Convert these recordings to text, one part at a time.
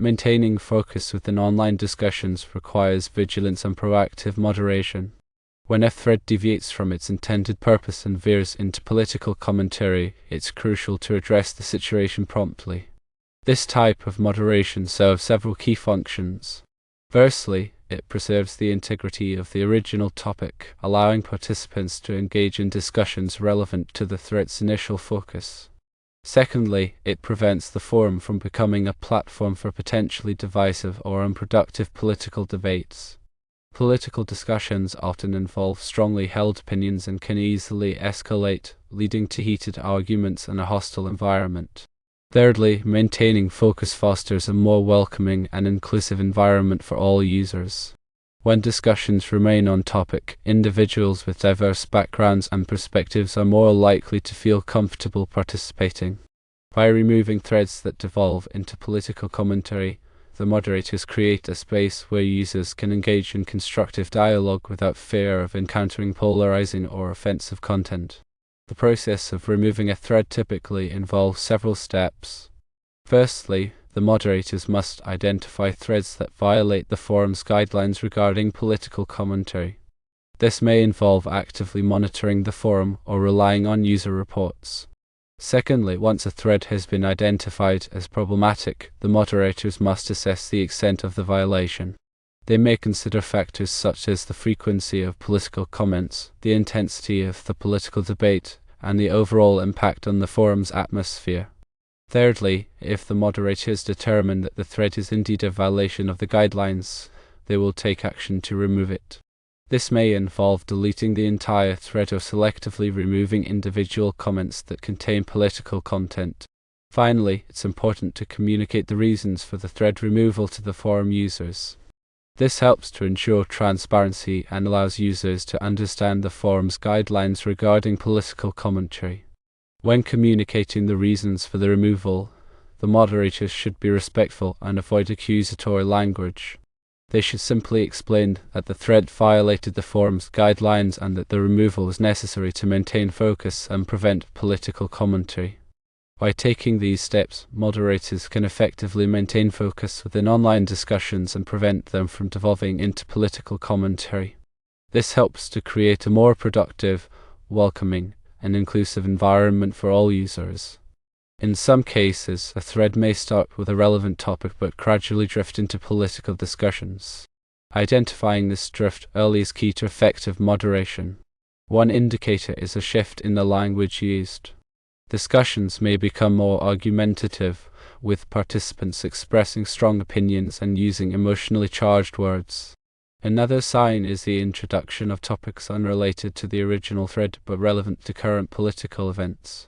Maintaining focus within online discussions requires vigilance and proactive moderation. When a thread deviates from its intended purpose and veers into political commentary, it's crucial to address the situation promptly. This type of moderation serves several key functions. Firstly, it preserves the integrity of the original topic, allowing participants to engage in discussions relevant to the thread's initial focus. Secondly, it prevents the forum from becoming a platform for potentially divisive or unproductive political debates. Political discussions often involve strongly held opinions and can easily escalate, leading to heated arguments and a hostile environment. Thirdly, maintaining focus fosters a more welcoming and inclusive environment for all users. When discussions remain on topic, individuals with diverse backgrounds and perspectives are more likely to feel comfortable participating. By removing threads that devolve into political commentary, the moderators create a space where users can engage in constructive dialogue without fear of encountering polarizing or offensive content. The process of removing a thread typically involves several steps. Firstly, the moderators must identify threads that violate the forum's guidelines regarding political commentary. This may involve actively monitoring the forum or relying on user reports. Secondly, once a thread has been identified as problematic, the moderators must assess the extent of the violation. They may consider factors such as the frequency of political comments, the intensity of the political debate, and the overall impact on the forum's atmosphere. Thirdly, if the moderators determine that the thread is indeed a violation of the guidelines, they will take action to remove it. This may involve deleting the entire thread or selectively removing individual comments that contain political content. Finally, it's important to communicate the reasons for the thread removal to the forum users. This helps to ensure transparency and allows users to understand the forum's guidelines regarding political commentary. When communicating the reasons for the removal, the moderators should be respectful and avoid accusatory language. They should simply explain that the thread violated the forum's guidelines and that the removal was necessary to maintain focus and prevent political commentary. By taking these steps, moderators can effectively maintain focus within online discussions and prevent them from devolving into political commentary. This helps to create a more productive, welcoming, and inclusive environment for all users. In some cases, a thread may start with a relevant topic but gradually drift into political discussions. Identifying this drift early is key to effective moderation. One indicator is a shift in the language used. Discussions may become more argumentative, with participants expressing strong opinions and using emotionally charged words. Another sign is the introduction of topics unrelated to the original thread but relevant to current political events.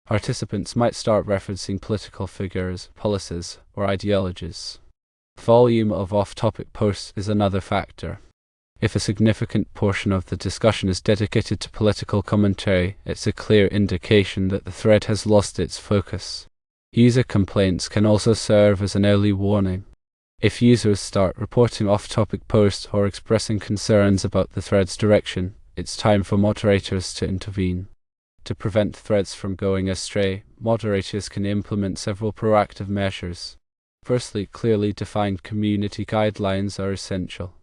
Participants might start referencing political figures, policies, or ideologies. The volume of off-topic posts is another factor. If a significant portion of the discussion is dedicated to political commentary, it's a clear indication that the thread has lost its focus. User complaints can also serve as an early warning. If users start reporting off-topic posts or expressing concerns about the thread's direction, it's time for moderators to intervene. To prevent threads from going astray, moderators can implement several proactive measures. Firstly, clearly defined community guidelines are essential.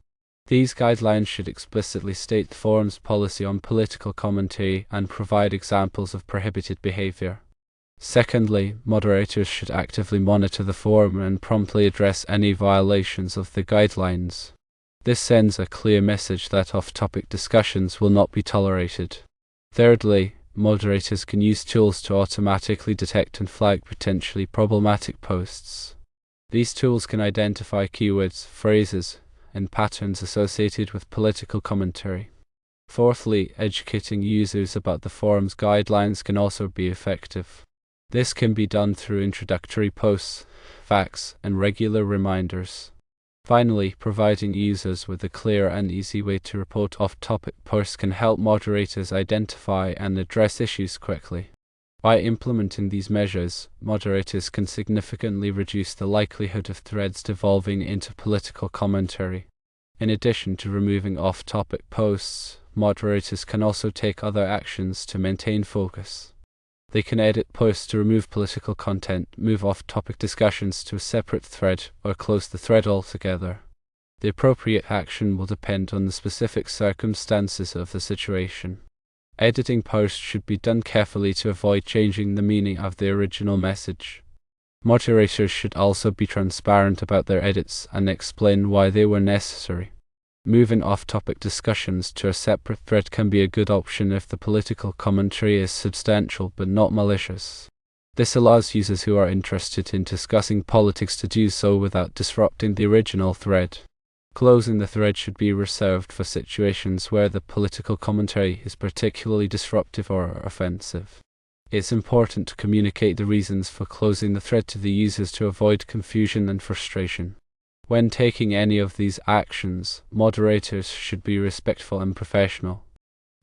These guidelines should explicitly state the forum's policy on political commentary and provide examples of prohibited behavior. Secondly, moderators should actively monitor the forum and promptly address any violations of the guidelines. This sends a clear message that off-topic discussions will not be tolerated. Thirdly, moderators can use tools to automatically detect and flag potentially problematic posts. These tools can identify keywords, phrases, and patterns associated with political commentary. Fourthly, educating users about the forum's guidelines can also be effective. This can be done through introductory posts, facts, and regular reminders. Finally, providing users with a clear and easy way to report off-topic posts can help moderators identify and address issues quickly. By implementing these measures, moderators can significantly reduce the likelihood of threads devolving into political commentary. In addition to removing off-topic posts, moderators can also take other actions to maintain focus. They can edit posts to remove political content, move off-topic discussions to a separate thread, or close the thread altogether. The appropriate action will depend on the specific circumstances of the situation. Editing posts should be done carefully to avoid changing the meaning of the original message. Moderators should also be transparent about their edits and explain why they were necessary. Moving off-topic discussions to a separate thread can be a good option if the political commentary is substantial but not malicious. This allows users who are interested in discussing politics to do so without disrupting the original thread. Closing the thread should be reserved for situations where the political commentary is particularly disruptive or offensive. It's important to communicate the reasons for closing the thread to the users to avoid confusion and frustration. When taking any of these actions, moderators should be respectful and professional.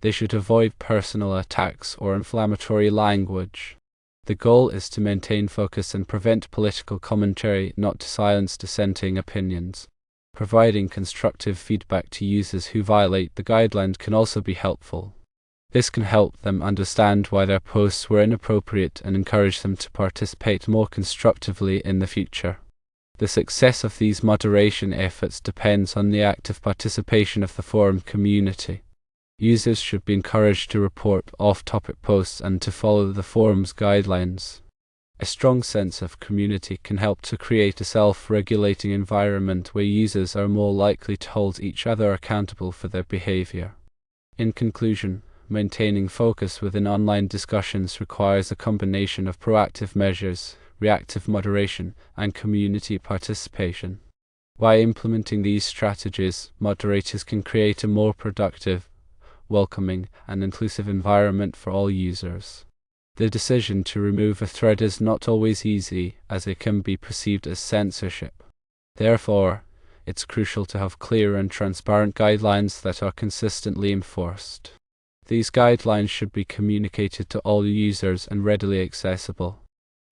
They should avoid personal attacks or inflammatory language. The goal is to maintain focus and prevent political commentary, not to silence dissenting opinions. Providing constructive feedback to users who violate the guidelines can also be helpful. This can help them understand why their posts were inappropriate and encourage them to participate more constructively in the future. The success of these moderation efforts depends on the active participation of the forum community. Users should be encouraged to report off-topic posts and to follow the forum's guidelines. A strong sense of community can help to create a self-regulating environment where users are more likely to hold each other accountable for their behavior. In conclusion, maintaining focus within online discussions requires a combination of proactive measures, reactive moderation, and community participation. By implementing these strategies, moderators can create a more productive, welcoming, and inclusive environment for all users. The decision to remove a thread is not always easy, as it can be perceived as censorship. Therefore, it's crucial to have clear and transparent guidelines that are consistently enforced. These guidelines should be communicated to all users and readily accessible.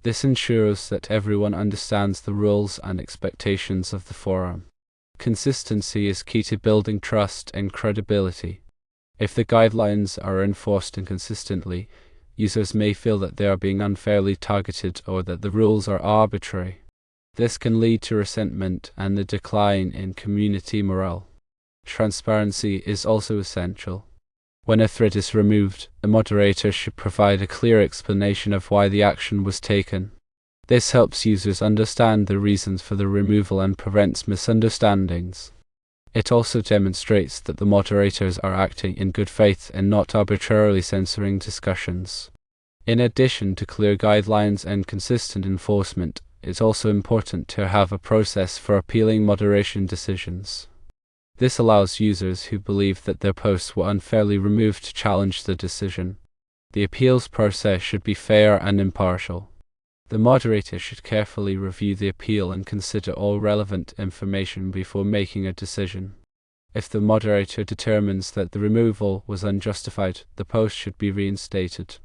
This ensures that everyone understands the rules and expectations of the forum. Consistency is key to building trust and credibility. If the guidelines are enforced inconsistently, users may feel that they are being unfairly targeted or that the rules are arbitrary. This can lead to resentment and the decline in community morale. Transparency is also essential. When a thread is removed, the moderator should provide a clear explanation of why the action was taken. This helps users understand the reasons for the removal and prevents misunderstandings. It also demonstrates that the moderators are acting in good faith and not arbitrarily censoring discussions. In addition to clear guidelines and consistent enforcement, it's also important to have a process for appealing moderation decisions. This allows users who believe that their posts were unfairly removed to challenge the decision. The appeals process should be fair and impartial. The moderator should carefully review the appeal and consider all relevant information before making a decision. If the moderator determines that the removal was unjustified, the post should be reinstated.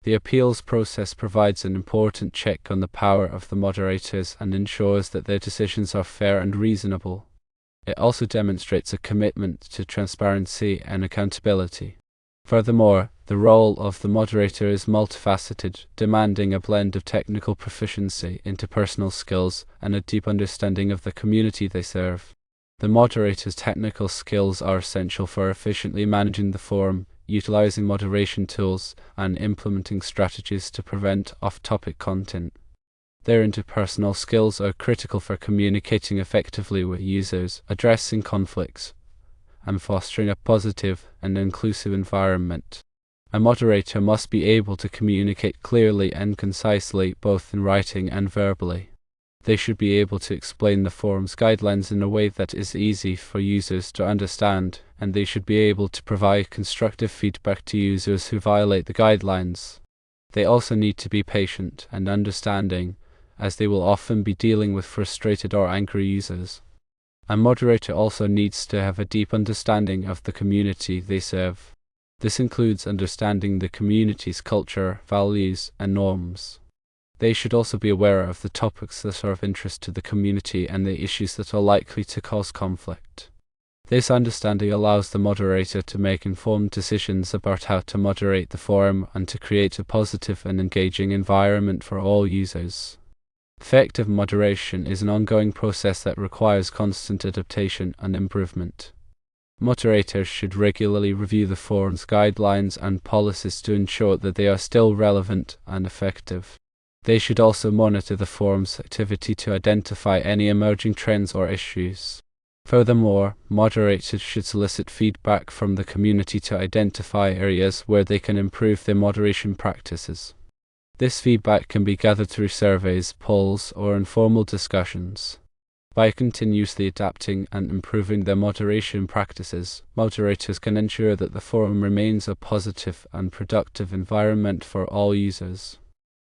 The appeals process provides an important check on the power of the moderators and ensures that their decisions are fair and reasonable. It also demonstrates a commitment to transparency and accountability. Furthermore, the role of the moderator is multifaceted, demanding a blend of technical proficiency, interpersonal skills, and a deep understanding of the community they serve. The moderator's technical skills are essential for efficiently managing the forum, utilizing moderation tools, and implementing strategies to prevent off-topic content. Their interpersonal skills are critical for communicating effectively with users, addressing conflicts, and fostering a positive and inclusive environment. A moderator must be able to communicate clearly and concisely, both in writing and verbally. They should be able to explain the forum's guidelines in a way that is easy for users to understand, and they should be able to provide constructive feedback to users who violate the guidelines. They also need to be patient and understanding, as they will often be dealing with frustrated or angry users. A moderator also needs to have a deep understanding of the community they serve. This includes understanding the community's culture, values, and norms. They should also be aware of the topics that are of interest to the community and the issues that are likely to cause conflict. This understanding allows the moderator to make informed decisions about how to moderate the forum and to create a positive and engaging environment for all users. Effective moderation is an ongoing process that requires constant adaptation and improvement. Moderators should regularly review the forum's guidelines and policies to ensure that they are still relevant and effective. They should also monitor the forum's activity to identify any emerging trends or issues. Furthermore, moderators should solicit feedback from the community to identify areas where they can improve their moderation practices. This feedback can be gathered through surveys, polls, or informal discussions. By continuously adapting and improving their moderation practices, moderators can ensure that the forum remains a positive and productive environment for all users.